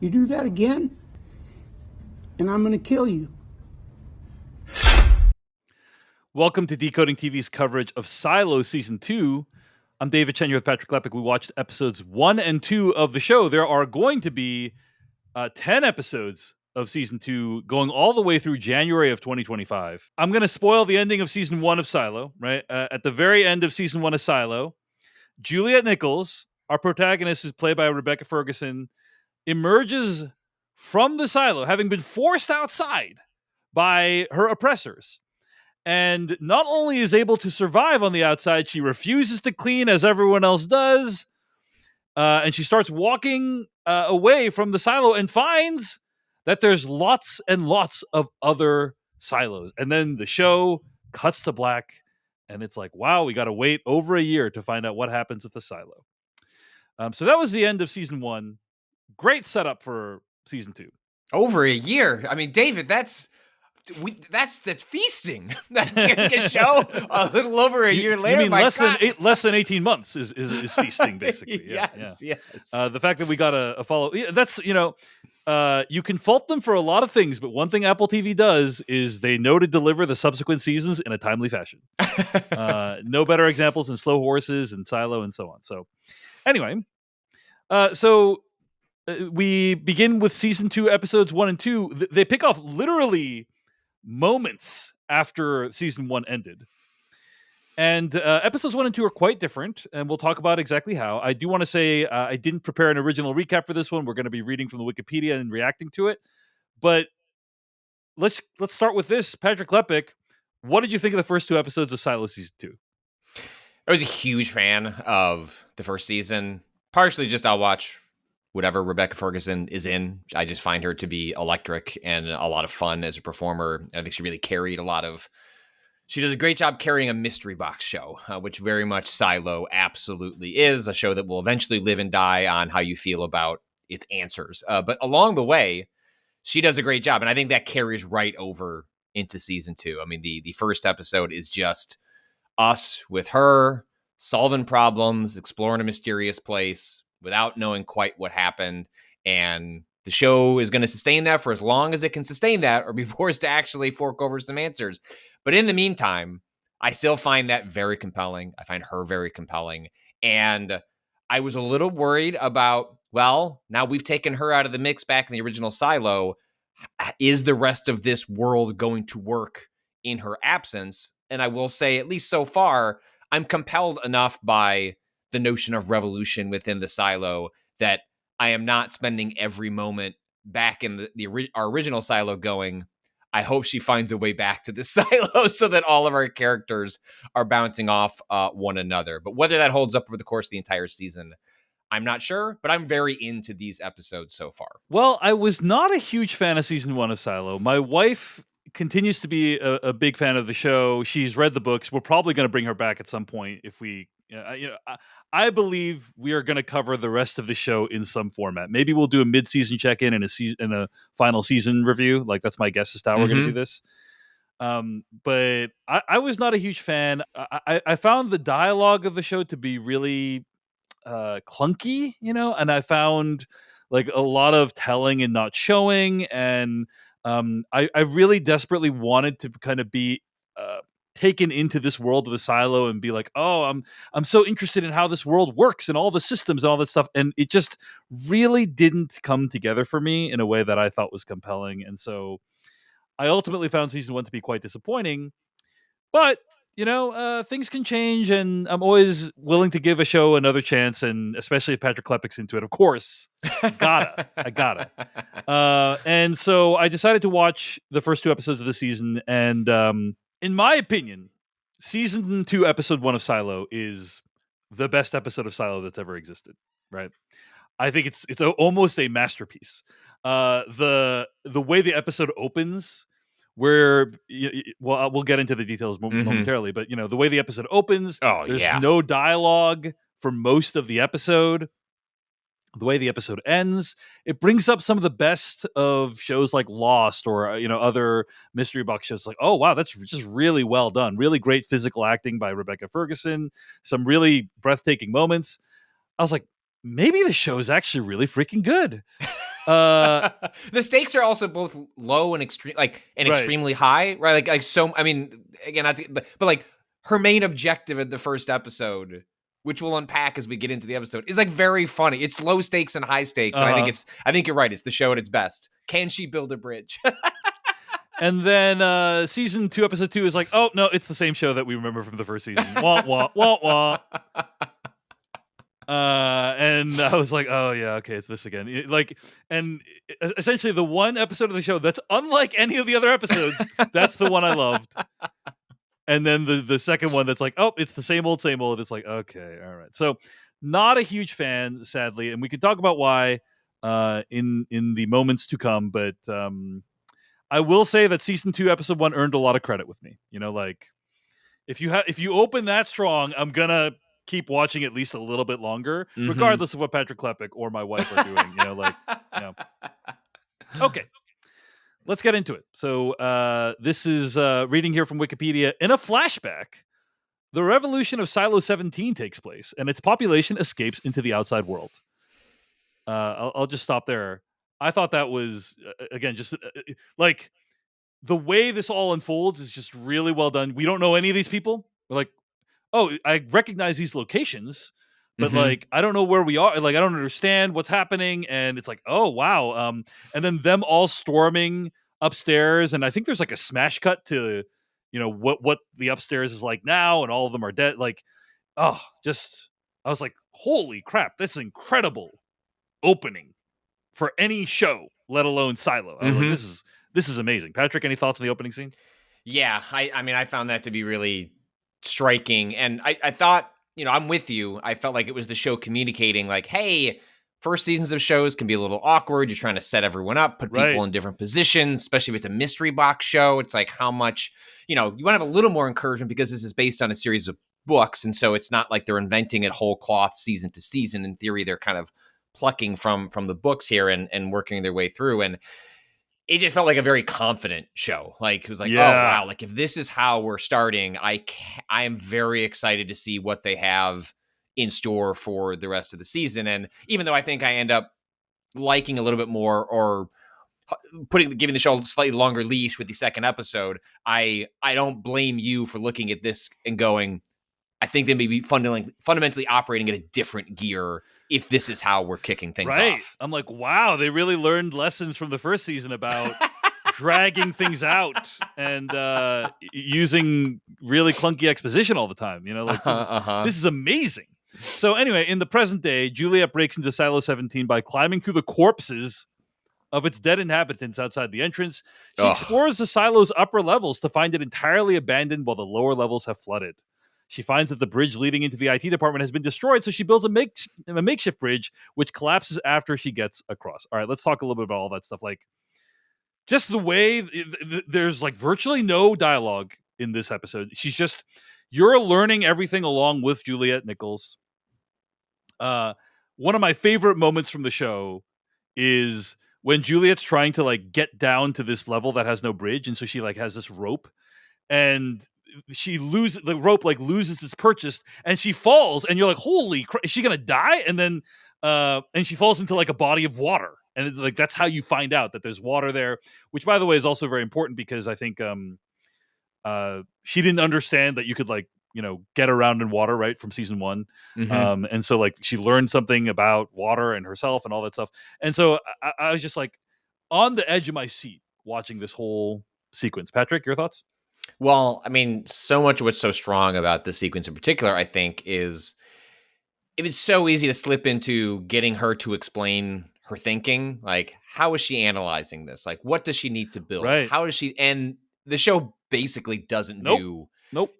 You do that again, and I'm going to kill you. Welcome to Decoding TV's coverage of Silo Season 2. I'm David Chen here with Patrick Klepek. We watched episodes 1 and 2 of the show. There are going to be 10 episodes of Season 2 going all the way through January of 2025. I'm going to spoil the ending of Season 1 of Silo, right? At the very end of Season 1 of Silo, Juliet Nichols, our protagonist, who's played by Rebecca Ferguson, emerges from the silo, having been forced outside by her oppressors. And not only is able to survive on the outside, she refuses to clean as everyone else does. And she starts walking away from the silo and finds that there's lots and lots of other silos. And then the show cuts to black. And it's like, wow, we got to wait over a year to find out what happens with the silo. So that was the end of season 1. Great setup for season 2. Over a year. I mean, David, that's feasting. Getting a show a little over a year later. You mean less than 18 months is feasting, basically. Yes. The fact that we got a follow, that's, you can fault them for a lot of things, but one thing Apple TV does is they know to deliver the subsequent seasons in a timely fashion. No better examples than Slow Horses and Silo and so on. So anyway, we begin with season 2, episodes 1 and 2. They pick off literally moments after season 1 ended. And episodes 1 and 2 are quite different, and we'll talk about exactly how. I do want to say I didn't prepare an original recap for this one. We're going to be reading from the Wikipedia and reacting to it. But let's start with this. Patrick Klepek, what did you think of the first 2 episodes of Silo Season 2? I was a huge fan of the first season. Partially just I'll watch whatever Rebecca Ferguson is in. I just find her to be electric and a lot of fun as a performer. I think she really carried she does a great job carrying a mystery box show, which very much Silo absolutely is, a show that will eventually live and die on how you feel about its answers. But along the way, she does a great job. And I think that carries right over into season 2. I mean, the first episode is just us with her solving problems, exploring a mysterious place without knowing quite what happened. And the show is going to sustain that for as long as it can sustain that or be forced to actually fork over some answers. But in the meantime, I still find that very compelling. I find her very compelling. And I was a little worried about, well, now we've taken her out of the mix back in the original Silo. Is the rest of this world going to work in her absence? And I will say, at least so far, I'm compelled enough by the notion of revolution within the silo that I am not spending every moment back in our original silo going, I hope she finds a way back to the silo so that all of our characters are bouncing off one another. But whether that holds up over the course of the entire season, I'm not sure, but I'm very into these episodes so far. Well, I was not a huge fan of season 1 of Silo. My wife continues to be a big fan of the show. She's read the books. We're probably going to bring her back at some point if we, I believe we are going to cover the rest of the show in some format. Maybe we'll do a mid-season check-in and a final season review. Like that's my guess as to how we're going to do this. But I was not a huge fan. I found the dialogue of the show to be really clunky, and I found like a lot of telling and not showing, and I really desperately wanted to kind of be taken into this world of the silo and be like, oh, I'm so interested in how this world works and all the systems and all that stuff, and it just really didn't come together for me in a way that I thought was compelling, and so I ultimately found season 1 to be quite disappointing. But things can change, and I'm always willing to give a show another chance, and especially if Patrick Klepek's into it, of course. I gotta. And so I decided to watch the first 2 episodes of the season, and in my opinion, season 2, episode 1 of Silo is the best episode of Silo that's ever existed, right? I think it's almost a masterpiece. The way the episode opens, where we'll get into the details momentarily, but the way the episode opens, there's no dialogue for most of the episode. The way the episode ends, it brings up some of the best of shows like Lost or other mystery box shows. Like, oh wow, that's just really well done. Really great physical acting by Rebecca Ferguson. Some really breathtaking moments. I was like, maybe the show is actually really freaking good. The stakes are also both low and extreme, like and Right. extremely high, right? Like so. I mean, again, not to, but like her main objective in the first episode, which we'll unpack as we get into the episode, is like very funny. It's low stakes and high stakes, and I think you're right. It's the show at its best. Can she build a bridge? And then season 2, episode 2 is like, oh no, it's the same show that we remember from the first season. Wah wah wah wah. And I was like, oh yeah, okay, it's this again. And essentially the one episode of the show that's unlike any of the other episodes, that's the one I loved. And then the second one that's like, oh, it's the same old, same old. It's like, okay, all right. So not a huge fan, sadly, and we can talk about why in the moments to come. But I will say that season 2, episode 1 earned a lot of credit with me. like if you open that strong, I'm gonna keep watching at least a little bit longer, regardless of what Patrick Klepek or my wife are doing. Okay. Let's get into it. So this is reading here from Wikipedia. In a flashback, the revolution of Silo 17 takes place, and its population escapes into the outside world. I'll just stop there. I thought that was, again, just like the way this all unfolds is just really well done. We don't know any of these people. We're like, oh, I recognize these locations, but like I don't know where we are. Like I don't understand what's happening, and it's like, oh wow. And then them all storming upstairs, and I think there's like a smash cut to, what the upstairs is like now, and all of them are dead. Like, oh, I was like, holy crap, that's an incredible opening for any show, let alone Silo. I was like, this is amazing. Patrick, any thoughts on the opening scene? Yeah, I mean, I found that to be really striking, and I thought, I'm with you. I felt like it was the show communicating, like, hey, first seasons of shows can be a little awkward. You're trying to set everyone up, put people in different positions, especially if it's a mystery box show. It's like how much, you want to have a little more encouragement because this is based on a series of books, and so it's not like they're inventing it whole cloth season to season. In theory, they're kind of plucking from the books here and working their way through, and it just felt like a very confident show. Like it was like, oh wow, like if this is how we're starting, I am very excited to see what they have in store for the rest of the season. And even though I think I end up liking a little bit more or giving the show a slightly longer leash with the second episode, I don't blame you for looking at this and going, I think they may be fundamentally operating at a different gear if this is how we're kicking things off. I'm like, wow, they really learned lessons from the first season about dragging things out and using really clunky exposition all the time. This is amazing. So anyway, in the present day, Juliet breaks into Silo 17 by climbing through the corpses of its dead inhabitants outside the entrance. She explores the silo's upper levels to find it entirely abandoned while the lower levels have flooded. She finds that the bridge leading into the IT department has been destroyed, so she builds a makeshift bridge, which collapses after she gets across. All right, let's talk a little bit about all that stuff. Like, just the way there's like virtually no dialogue in this episode. You're learning everything along with Juliet Nichols. One of my favorite moments from the show is when Juliet's trying to like get down to this level that has no bridge, and so she like has this rope, and the rope like loses its purchase, and she falls, and you're like, holy crap, is she gonna die? And then and she falls into like a body of water, and it's like that's how you find out that there's water there, which by the way is also very important because I think she didn't understand that you could like get around in water right from season 1, and so like she learned something about water and herself and all that stuff, and so I was just like on the edge of my seat watching this whole sequence. Patrick, your thoughts? Well, I mean, so much of what's so strong about this sequence in particular, I think, is it was so easy to slip into getting her to explain her thinking. Like, how is she analyzing this? Like, what does she need to build? Right. How is she? And the show basically doesn't do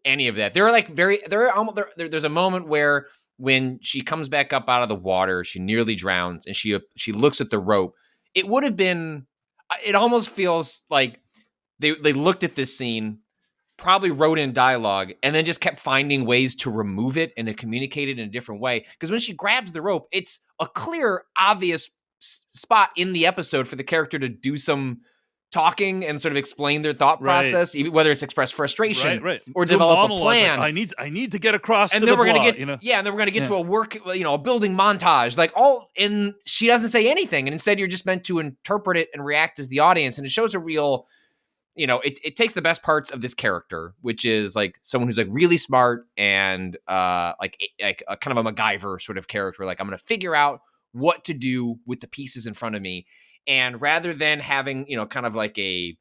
any of that. There's a moment where when she comes back up out of the water, she nearly drowns, and she looks at the rope. It would have been. It almost feels like they looked at this scene, probably wrote in dialogue, and then just kept finding ways to remove it and to communicate it in a different way. Because when she grabs the rope, it's a clear, obvious spot in the episode for the character to do some talking and sort of explain their thought process, even whether it's express frustration or Do develop a monologue, plan. Like, I need to get across. And to then the we're gonna plot, get, you know? and then we're gonna get to a work, a building montage, and she doesn't say anything, and instead you're just meant to interpret it and react as the audience, and it shows a real, it takes the best parts of this character, which is like someone who's like really smart and like a kind of a MacGyver sort of character. Like, I'm gonna figure out what to do with the pieces in front of me, and rather than having kind of like a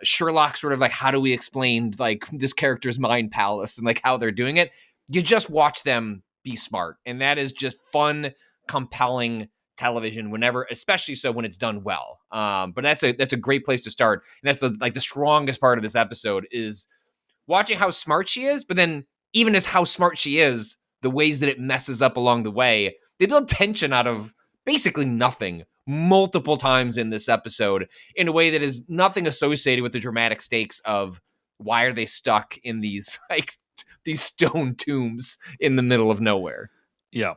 Sherlock sort of like, how do we explain like this character's mind palace and like how they're doing it, you just watch them be smart, and that is just fun, compelling television whenever, especially so when it's done well. But that's a great place to start, and that's the strongest part of this episode is watching how smart she is, but then even as how smart she is, the ways that it messes up along the way. They build tension out of basically nothing multiple times in this episode in a way that is nothing associated with the dramatic stakes of why are they stuck in these like these stone tombs in the middle of nowhere. Yeah.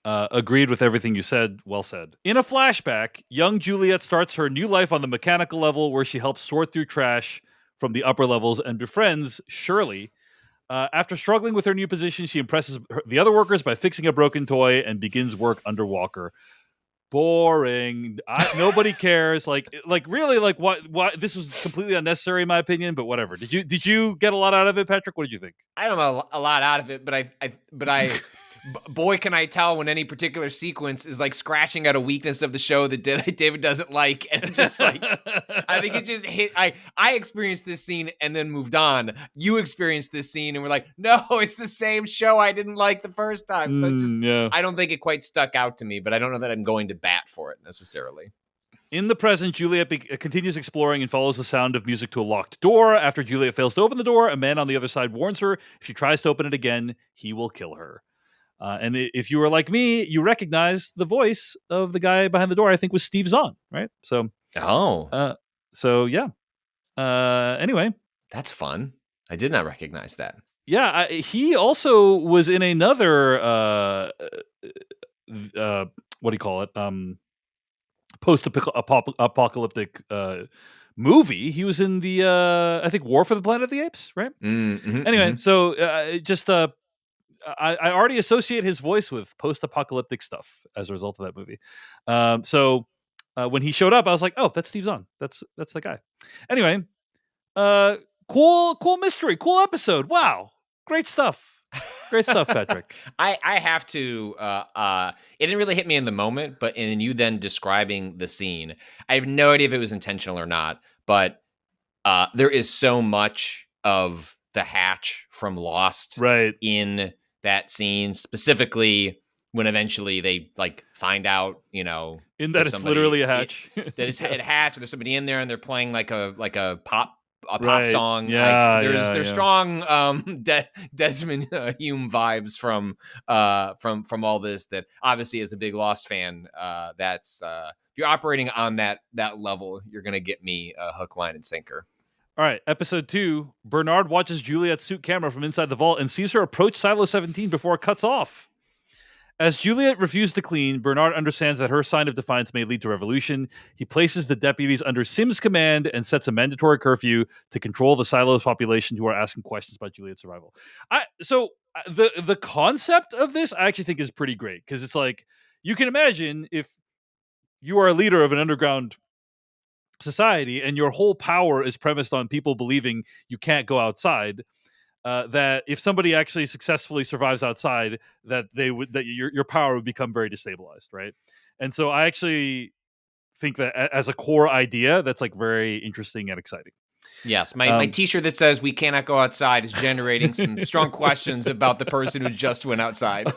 Agreed with everything you said. Well said. In a flashback, young Juliet starts her new life on the mechanical level, where she helps sort through trash from the upper levels and befriends Shirley. After struggling with her new position, she impresses the other workers by fixing a broken toy and begins work under Walker. Boring. Nobody cares. Like really, like what? This was completely unnecessary in my opinion, but whatever. Did you get a lot out of it, Patrick? What did you think? I don't know a lot out of it, but I boy, can I tell when any particular sequence is like scratching at a weakness of the show that David doesn't like, and it's just like I think it just hit. I experienced this scene and then moved on. You experienced this scene and we're like, no, it's the same show I didn't like the first time. So I don't think it quite stuck out to me, but I don't know that I'm going to bat for it necessarily. In the present, Juliet continues exploring and follows the sound of music to a locked door. After Juliet fails to open the door, a man on the other side warns her if she tries to open it again, he will kill her. And if you were like me, you recognize the voice of the guy behind the door. I think was Steve Zahn, right? So, yeah. Anyway, that's fun. I did not recognize that. Yeah, he also was in another what do you call it? Post-apocalyptic movie. He was in the I think War for the Planet of the Apes, right? Mm-hmm, anyway, so I already associate his voice with post-apocalyptic stuff as a result of that movie. So when he showed up, I was like, "Oh, that's Steve Zahn. That's the guy." Anyway, cool mystery, cool episode. Wow, great stuff. Great stuff, Patrick. I have to. It didn't really hit me in the moment, but in you then describing the scene, I have no idea if it was intentional or not. But there is so much of the hatch from Lost, right, in that scene, specifically when eventually they like find out, in that it's literally a hatch, that it's a hatch, and there's somebody in there, and they're playing like a pop song. Yeah, like, there's strong Desmond Hume vibes from all this. That obviously, as a big Lost fan, that's if you're operating on that level, you're gonna get me hook, line, and sinker. All right, episode 2. Bernard watches Juliet's suit camera from inside the vault and sees her approach Silo 17 before it cuts off. As Juliet refused to clean, Bernard understands that her sign of defiance may lead to revolution. He places the deputies under Sim's command and sets a mandatory curfew to control the Silo's population who are asking questions about Juliet's survival. The concept of this I actually think is pretty great, because it's like, you can imagine if you are a leader of an underground society and your whole power is premised on people believing you can't go outside, that if somebody actually successfully survives outside, that your power would become very destabilized, right? And so I actually think that as a core idea, that's like very interesting and exciting. Yes, my T-shirt that says "We cannot go outside" is generating some strong questions about the person who just went outside.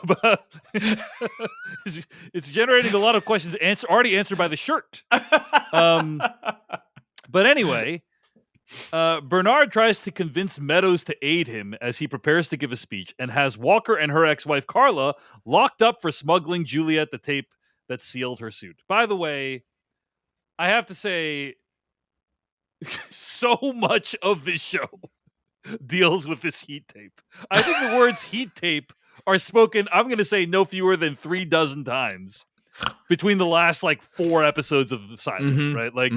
It's generating a lot of questions already answered by the shirt. But anyway, Bernard tries to convince Meadows to aid him as he prepares to give a speech, and has Walker and her ex-wife Carla locked up for smuggling Juliet the tape that sealed her suit. By the way, I have to say, so much of this show deals with this heat tape. I think the words heat tape are spoken, I'm going to say, no fewer than 36 times between the last like 4 episodes of the Silo, right? Like,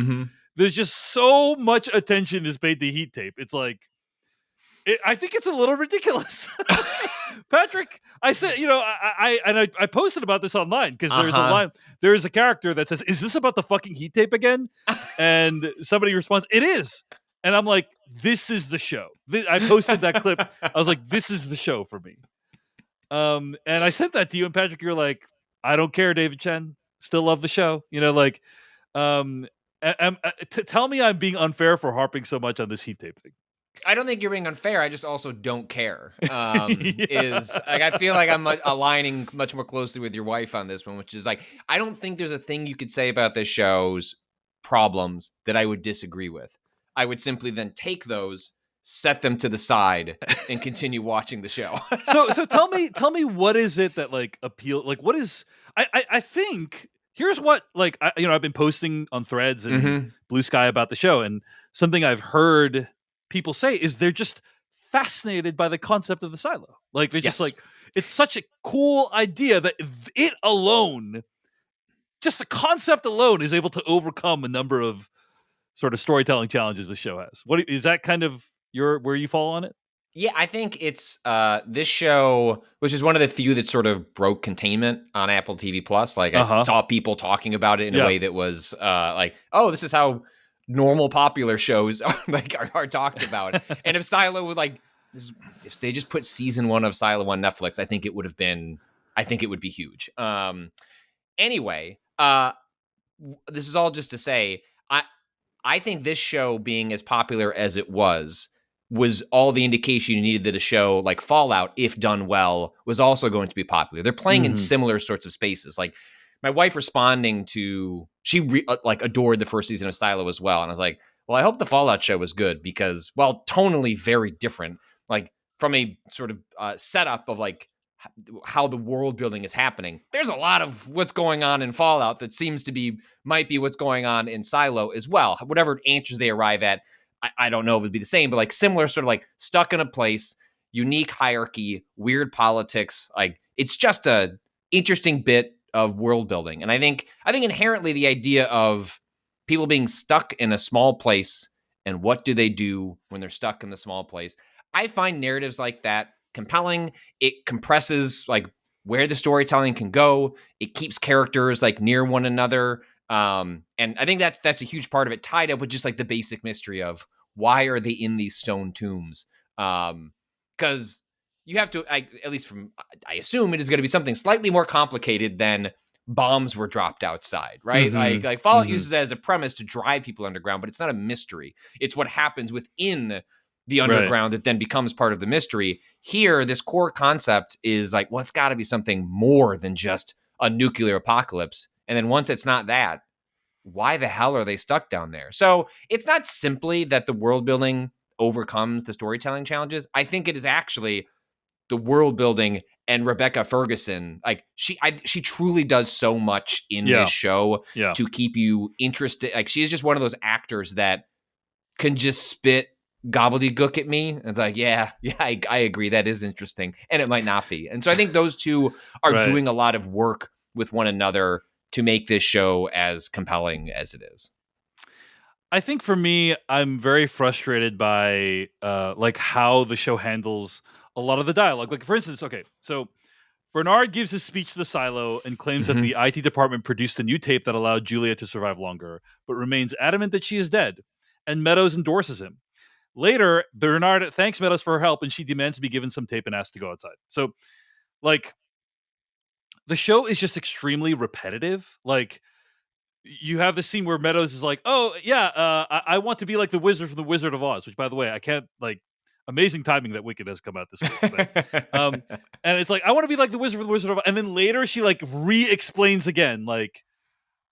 there's just so much attention is paid to heat tape. It's like, I think it's a little ridiculous. Patrick, I said, I posted about this online because there's a line, there is a character that says, "Is this about the fucking heat tape again?" And somebody responds, "It is." And I'm like, this is the show. I posted that clip. I was like, this is the show for me. And I sent that to you, and Patrick, you're like, I don't care, David Chen. Still love the show. Tell me I'm being unfair for harping so much on this heat tape thing. I don't think you're being unfair. I just also don't care. Is like, I feel like I'm aligning much more closely with your wife on this one, which is like, I don't think there's a thing you could say about this show's problems that I would disagree with. I would simply then take those, set them to the side, and continue watching the show. So tell me what is it that like appeal? Like, what is? I think here's what, like, I've been posting on Threads and Blue Sky about the show, and something I've heard people say is they're just fascinated by the concept of the silo. Like, they're just like, it's such a cool idea that it alone, just the concept alone, is able to overcome a number of sort of storytelling challenges the show has. What is that kind of where you fall on it? Yeah, I think it's this show, which is one of the few that sort of broke containment on Apple TV Plus. Like, I saw people talking about it in a way that was like, oh, this is how normal popular shows are talked about. And if Silo would if they just put season 1 of Silo on Netflix, I think it would be huge. Anyway, this is all just to say, I think this show being as popular as it was all the indication you needed that a show like Fallout, if done well, was also going to be popular. They're playing in similar sorts of spaces. Like, my wife responding to, she adored the first season of Silo as well. And I was like, well, I hope the Fallout show was good because, while tonally very different, like from a sort of setup of like how the world building is happening, there's a lot of what's going on in Fallout that might be what's going on in Silo as well. Whatever answers they arrive at, I don't know if it would be the same, but like similar, sort of like stuck in a place, unique hierarchy, weird politics. Like, it's just a interesting bit of world building. And I think inherently the idea of people being stuck in a small place and what do they do when they're stuck in the small place, I find narratives like that compelling. It compresses like where the storytelling can go. It keeps characters like near one another. And I think that's a huge part of it, tied up with just like the basic mystery of why are they in these stone tombs? Because you have to, at least I assume it is going to be something slightly more complicated than bombs were dropped outside, right? Like Fallout uses that as a premise to drive people underground, but it's not a mystery. It's what happens within the underground that then becomes part of the mystery. Here, this core concept is like, well, it's got to be something more than just a nuclear apocalypse. And then once it's not that, why the hell are they stuck down there? So it's not simply that the world building overcomes the storytelling challenges. I think it is actually the world building and Rebecca Ferguson. Like, she truly does so much in this show to keep you interested. Like, she is just one of those actors that can just spit gobbledygook at me. And it's like, I agree. That is interesting. And it might not be. And so I think those two are doing a lot of work with one another to make this show as compelling as it is. I think for me, I'm very frustrated by like how the show handles a lot of the dialogue. Like, for instance, okay, so Bernard gives his speech to the silo and claims that the IT department produced a new tape that allowed Julia to survive longer, but remains adamant that she is dead. And Meadows endorses him. Later, Bernard thanks Meadows for her help, and she demands to be given some tape and asks to go outside. So, like, the show is just extremely repetitive. Like, you have this scene where Meadows is like, "Oh yeah, I want to be like the wizard from the Wizard of Oz," which, by the way, I can't like. Amazing timing that Wicked has come out this week. But, and it's like, I want to be like the wizard from the Wizard of Oz. And then later she like re-explains again, like,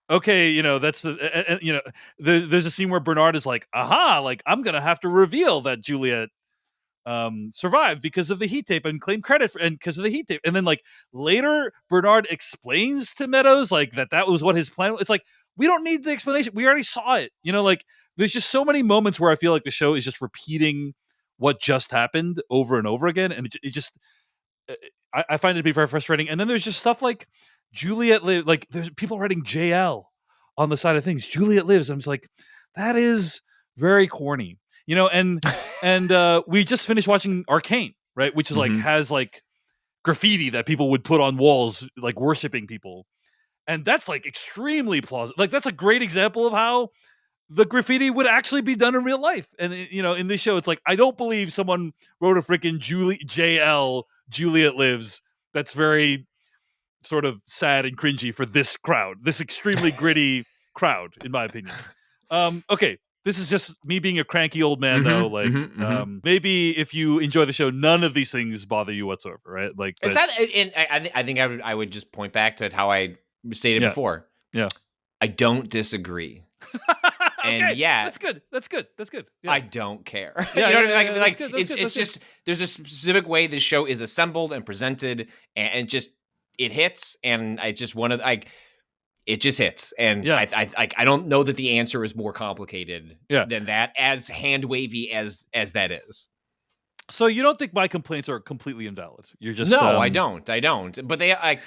okay, that's the, there's a scene where Bernard is like, aha, like, I'm going to have to reveal that Juliet survived because of the heat tape and claim credit and because of the heat tape. And then like later Bernard explains to Meadows like that was what his plan was. It's like, we don't need the explanation. We already saw it. Like, there's just so many moments where I feel like the show is just repeating what just happened over and over again. And it just, I find it to be very frustrating. And then there's just stuff like Juliet lives, like there's people writing JL on the side of things. Juliet lives. I'm just like, that is very corny, and we just finished watching Arcane, right, which is like Mhm. has like graffiti that people would put on walls, like worshiping people, and that's like extremely plausible. Like that's a great example of how the graffiti would actually be done in real life. And in this show, it's like I don't believe someone wrote a freaking Juliet Lives. That's very sort of sad and cringy for this crowd, this extremely gritty crowd, in my opinion. Okay, this is just me being a cranky old man, though. Like, maybe if you enjoy the show, none of these things bother you whatsoever, right? Like, It's not, and I think I would just point back to how I stated Yeah. before. Yeah. I don't disagree. And okay, yet, that's good. That's good. That's good. Yeah. I don't care. Yeah, you know yeah, what I mean? yeah, Like, that's good, it's that's good, it's just there's a specific way this show is assembled and presented, and just it hits, and I just want to like it just hits, and Yeah. I don't know that the answer is more complicated Yeah. than that, as hand wavy as that is. So you don't think my complaints are completely invalid? You're just No, I don't. But they like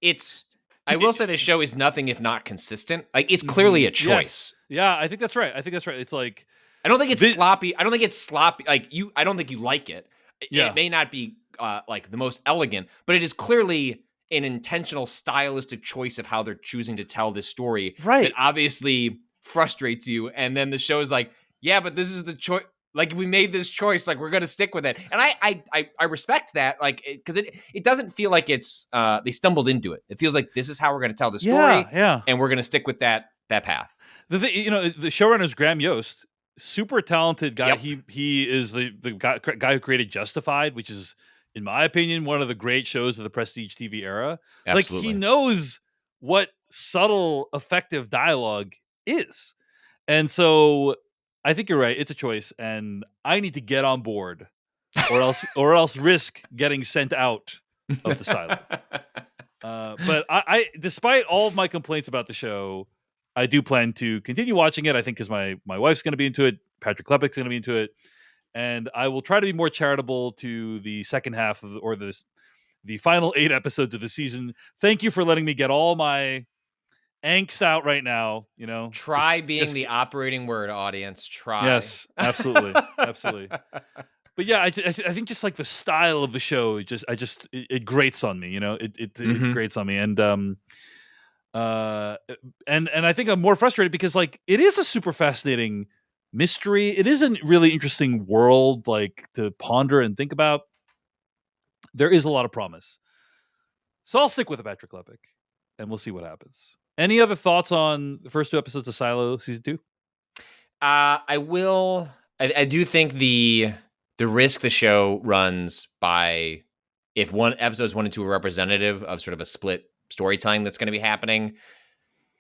it's. I will say the show is nothing if not consistent. Like it's clearly a choice. Yes. Yeah, I think that's right. It's like I don't think it's sloppy. I don't think it's sloppy. Like I don't think you like it. Yeah. It may not be like the most elegant, but it is clearly an intentional stylistic choice of how they're choosing to tell this story. Right. That obviously frustrates you, and then the show is like, yeah, but this is the choice. Like we made this choice, like we're gonna stick with it, and I respect that, like because it doesn't feel like it's they stumbled into it. It feels like this is how we're gonna tell the story, Yeah, and we're gonna stick with that path. The showrunner is Graham Yost, super talented guy. Yep. He is the guy who created Justified, which is, in my opinion, one of the great shows of the prestige TV era. Absolutely. Like he knows what subtle, effective dialogue is, and so I think you're right. It's a choice, and I need to get on board, or else risk getting sent out of the silo. But I, despite all of my complaints about the show, I do plan to continue watching it. I think because my wife's going to be into it, Patrick Klepek's going to be into it, and I will try to be more charitable to the second half of the final 8 episodes of the season. Thank you for letting me get all my angst out right now. Try being the operating word, audience. Try. Yes, absolutely, absolutely. But yeah, I think just like the style of the show, it grates on me. It grates on me, and I think I'm more frustrated because like it is a super fascinating mystery. It is a really interesting world, like to ponder and think about. There is a lot of promise, so I'll stick with Patrick Klepek, and we'll see what happens. Any other thoughts on the first 2 episodes of Silo season 2? I will. I do think the risk the show runs by if one episodes 1 and 2 are representative of sort of a split storytelling that's going to be happening,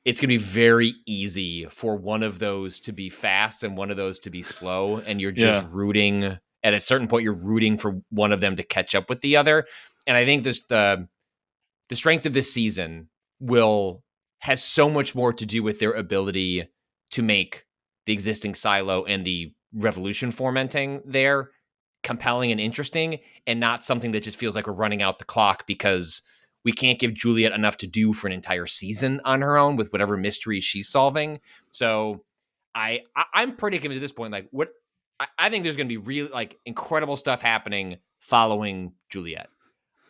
it's going to be very easy for one of those to be fast and one of those to be slow, and you're just rooting. At a certain point, you're rooting for one of them to catch up with the other. And I think the strength of this season has so much more to do with their ability to make the existing silo and the revolution fomenting there compelling and interesting, and not something that just feels like we're running out the clock because we can't give Juliet enough to do for an entire season on her own with whatever mystery she's solving. So I'm pretty convinced at this point, like what I think there's going to be really like incredible stuff happening following Juliet.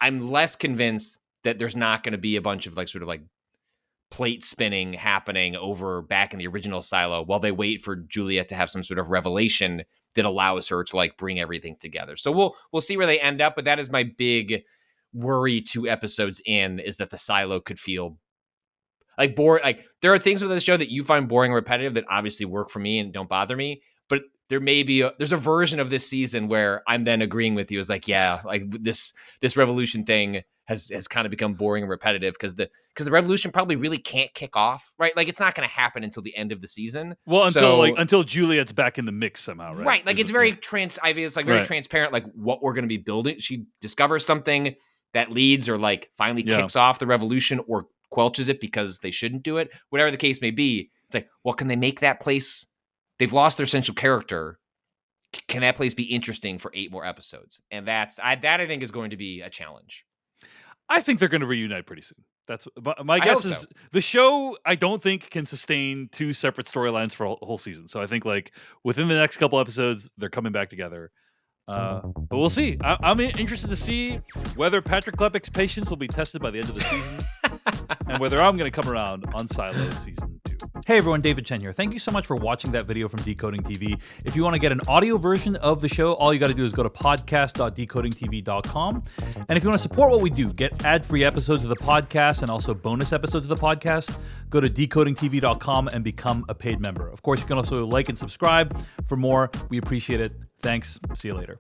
I'm less convinced that there's not going to be a bunch of like sort of like plate spinning happening over back in the original silo while they wait for Juliet to have some sort of revelation that allows her to like bring everything together. So we'll see where they end up, but that is my big worry 2 episodes in, is that the silo could feel like boring. Like there are things with the show that you find boring and repetitive that obviously work for me and don't bother me, but there may be there's a version of this season where I'm then agreeing with you. It's like, yeah, like this revolution thing has kind of become boring and repetitive because the revolution probably really can't kick off, right? Like it's not going to happen until the end of the season. Well, until Juliet's back in the mix somehow, right? Right. Like it's very transparent, like what we're going to be building. She discovers something that leads or like finally kicks off the revolution or quelches it because they shouldn't do it. Whatever the case may be, it's like, well, can they make that place? They've lost their central character. Can that place be interesting for 8 more episodes? And that I think is going to be a challenge. I think they're going to reunite pretty soon. That's my guess is the show. I don't think can sustain 2 separate storylines for a whole season. So I think like within the next couple episodes, they're coming back together. But we'll see. I'm interested to see whether Patrick Klepek's patience will be tested by the end of the season, and whether I'm going to come around on Silo season 2. Hey everyone, David Chen here. Thank you so much for watching that video from Decoding TV. If you want to get an audio version of the show, all you got to do is go to podcast.decodingtv.com. And if you want to support what we do, get ad-free episodes of the podcast and also bonus episodes of the podcast, go to decodingtv.com and become a paid member. Of course, you can also like and subscribe for more. We appreciate it. Thanks. See you later.